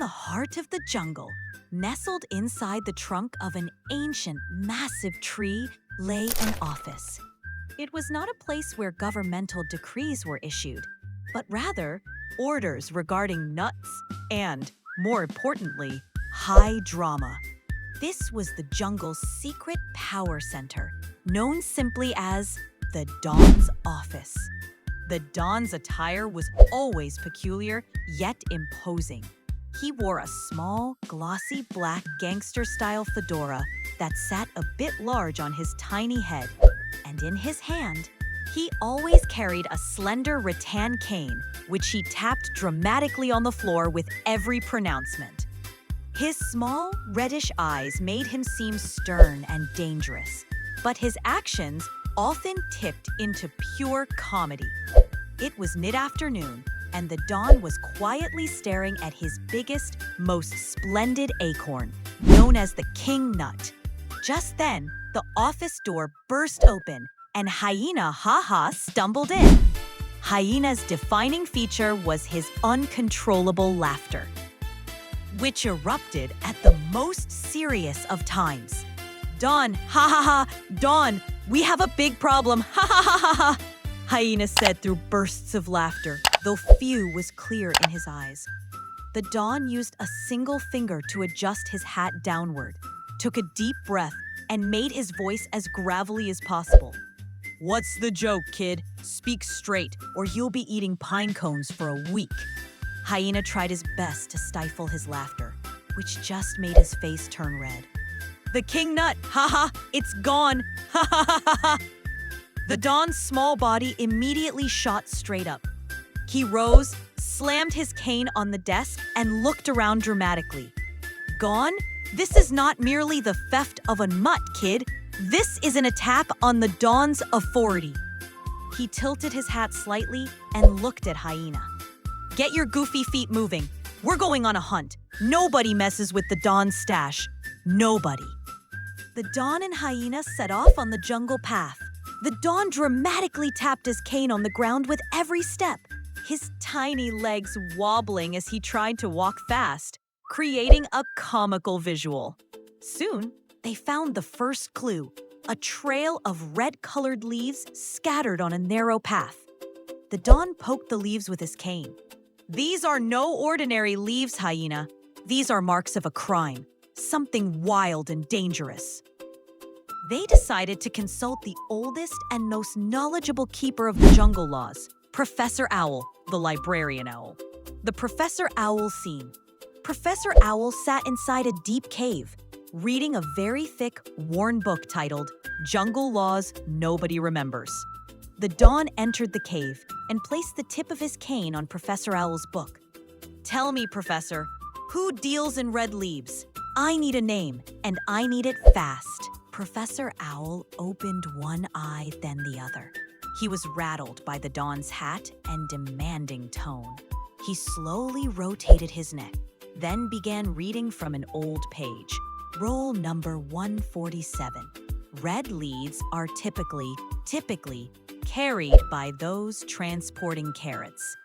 the heart of the jungle, nestled inside the trunk of an ancient, massive tree, lay an office. It was not a place where governmental decrees were issued, but rather orders regarding nuts and, more importantly, high drama. This was the jungle's secret power center, known simply as the Don's office. The Don's attire was always peculiar, yet imposing. He wore a small, glossy black gangster-style fedora that sat a bit large on his tiny head, and in his hand, he always carried a slender rattan cane, which he tapped dramatically on the floor with every pronouncement. His small, reddish eyes made him seem stern and dangerous, but his actions often tipped into pure comedy. It was mid-afternoon, and the Don was quietly staring at his biggest, most splendid acorn, known as the King Nut. Just then, the office door burst open, and Hyena stumbled in. Hyena's defining feature was his uncontrollable laughter, which erupted at the most serious of times. Don, Don, we have a big problem, Hyena said through bursts of laughter, though few was clear in his eyes. The Don used a single finger to adjust his hat downward, took a deep breath, and made his voice as gravelly as possible. What's the joke, kid? Speak straight, or you'll be eating pine cones for a week. Hyena tried his best to stifle his laughter, which just made his face turn red. The King Nut, it's gone, The Don's small body immediately shot straight up. He rose, slammed his cane on the desk, and looked around dramatically. Gone? This is not merely the theft of a nut, kid. This is an attack on the Don's authority. He tilted his hat slightly and looked at Hyena. Get your goofy feet moving. We're going on a hunt. Nobody messes with the Don's stash. Nobody. The Don and Hyena set off on the jungle path. The Don dramatically tapped his cane on the ground with every step, his tiny legs wobbling as he tried to walk fast, creating a comical visual. Soon, they found the first clue, a trail of red-colored leaves scattered on a narrow path. The Don poked the leaves with his cane. These are no ordinary leaves, Hyena. These are marks of a crime, something wild and dangerous. They decided to consult the oldest and most knowledgeable keeper of the jungle laws, Professor Owl, the librarian owl. The Professor Owl scene. Professor Owl sat inside a deep cave, reading a very thick, worn book titled Jungle Laws Nobody Remembers. The Don entered the cave and placed the tip of his cane on Professor Owl's book. Tell me, Professor, who deals in red leaves? I need a name, and I need it fast. Professor Owl opened one eye, then the other. He was rattled by the Don's hat and demanding tone. He slowly rotated his neck, then began reading from an old page. Roll number 147. Red leaves are typically carried by those transporting carrots.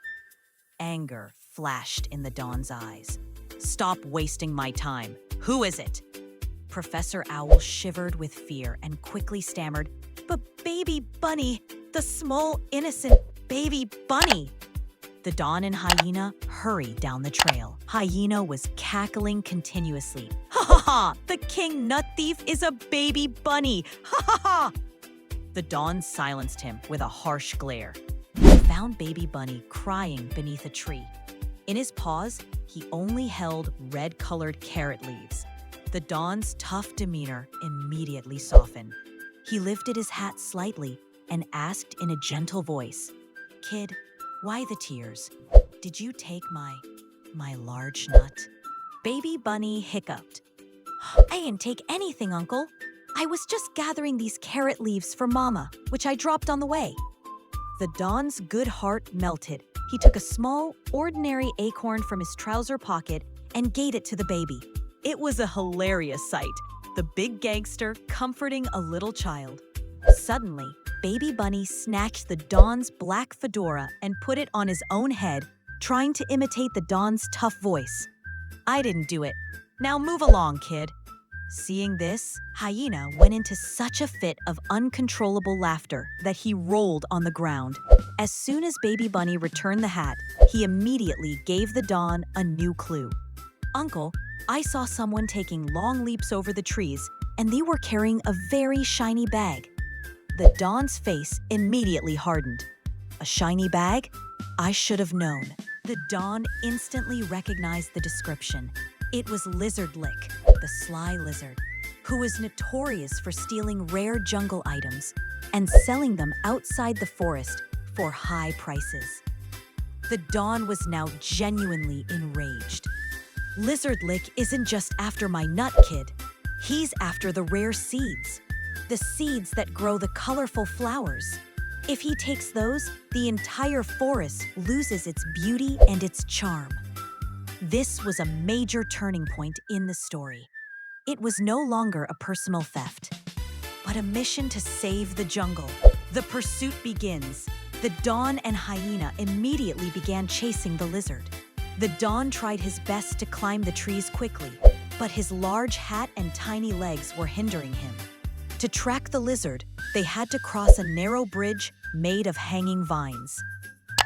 Anger flashed in the Don's eyes. Stop wasting my time. Who is it? Professor Owl shivered with fear and quickly stammered, But baby bunny, the small, innocent baby bunny. The Don and Hyena hurried down the trail. Hyena was cackling continuously. The King Nut Thief is a baby bunny. The Don silenced him with a harsh glare. He found baby bunny crying beneath a tree. In his paws, he only held red-colored carrot leaves. The Don's tough demeanor immediately softened. He lifted his hat slightly and asked in a gentle voice, Kid, why the tears? Did you take my large nut? Baby bunny hiccuped. I didn't take anything, Uncle. I was just gathering these carrot leaves for Mama, which I dropped on the way. The Don's good heart melted. He took a small, ordinary acorn from his trouser pocket and gave it to the baby. It was a hilarious sight, the big gangster comforting a little child. Suddenly, Baby Bunny snatched the Don's black fedora and put it on his own head, trying to imitate the Don's tough voice. I didn't do it. Now move along, kid. Seeing this, Hyena went into such a fit of uncontrollable laughter that he rolled on the ground. As soon as Baby Bunny returned the hat, he immediately gave the Don a new clue. Uncle, I saw someone taking long leaps over the trees, and they were carrying a very shiny bag. The Don's face immediately hardened. A shiny bag? I should have known. The Don instantly recognized the description. It was Lizard Lick, the sly lizard, who was notorious for stealing rare jungle items and selling them outside the forest for high prices. The Don was now genuinely enraged. Lizard Lick isn't just after my nut, kid. He's after the rare seeds. The seeds that grow the colorful flowers. If he takes those, the entire forest loses its beauty and its charm. This was a major turning point in the story. It was no longer a personal theft, but a mission to save the jungle. The pursuit begins. The Don and Hyena immediately began chasing the lizard. The Don tried his best to climb the trees quickly, but his large hat and tiny legs were hindering him. To track the lizard, they had to cross a narrow bridge made of hanging vines.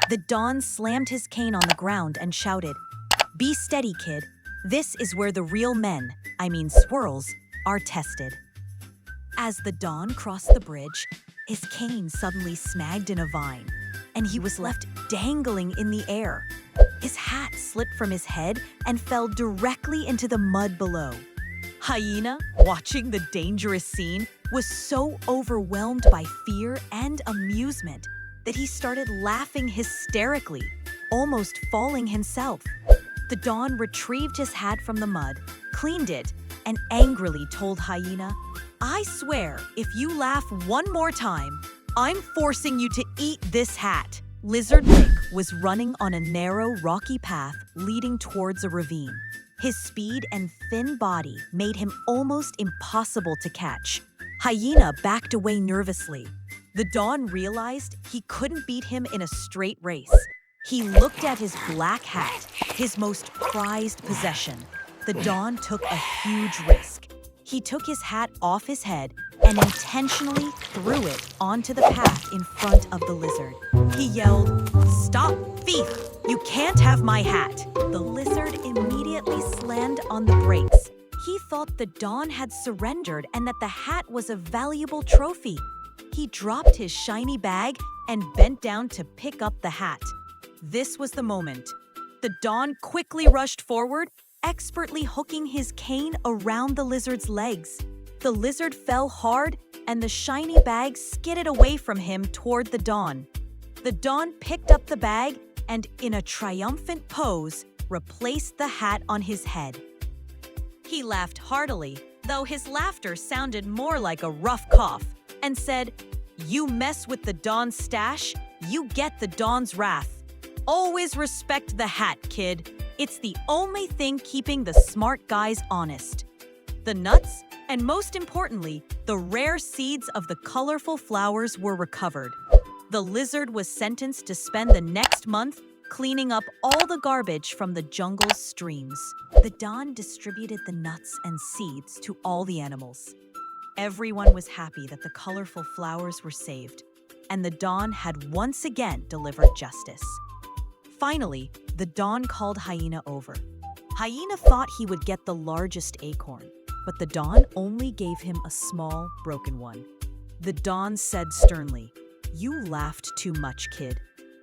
The Don slammed his cane on the ground and shouted, "Be steady, kid. This is where the real men, squirrels, are tested." As the Don crossed the bridge, his cane suddenly snagged in a vine, and he was left dangling in the air. His hat slipped from his head and fell directly into the mud below. Hyena, watching the dangerous scene, was so overwhelmed by fear and amusement that he started laughing hysterically, almost falling himself. The Don retrieved his hat from the mud, cleaned it, and angrily told Hyena, "I swear, if you laugh one more time, I'm forcing you to eat this hat." Lizard Lick was running on a narrow, rocky path leading towards a ravine. His speed and thin body made him almost impossible to catch. Hyena backed away nervously. The Don realized he couldn't beat him in a straight race. He looked at his black hat, his most prized possession. The Don took a huge risk. He took his hat off his head and intentionally threw it onto the path in front of the lizard. He yelled, "Stop, thief! You can't have my hat!" The lizard immediately slammed on the brakes. He thought the Don had surrendered and that the hat was a valuable trophy. He dropped his shiny bag and bent down to pick up the hat. This was the moment. The Don quickly rushed forward, expertly hooking his cane around the lizard's legs. The lizard fell hard, and the shiny bag skidded away from him toward the Don. The Don picked up the bag and, in a triumphant pose, replaced the hat on his head. He laughed heartily, though his laughter sounded more like a rough cough, and said, "You mess with the Don's stash, you get the Don's wrath. Always respect the hat, kid. It's the only thing keeping the smart guys honest." The nuts, and most importantly, the rare seeds of the colorful flowers were recovered. The lizard was sentenced to spend the next month cleaning up all the garbage from the jungle's streams. The Don distributed the nuts and seeds to all the animals. Everyone was happy that the colorful flowers were saved, and the Don had once again delivered justice. Finally, the Don called Hyena over. Hyena thought he would get the largest acorn, but the Don only gave him a small, broken one. The Don said sternly, "You laughed too much, kid.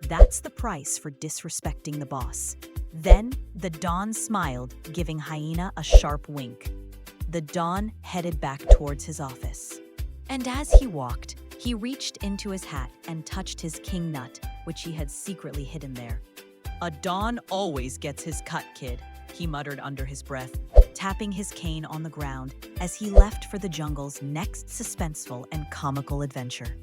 That's the price for disrespecting the boss." Then, the Don smiled, giving Hyena a sharp wink. The Don headed back towards his office. And as he walked, he reached into his hat and touched his king nut, which he had secretly hidden there. "A Don always gets his cut, kid," he muttered under his breath, tapping his cane on the ground as he left for the jungle's next suspenseful and comical adventure.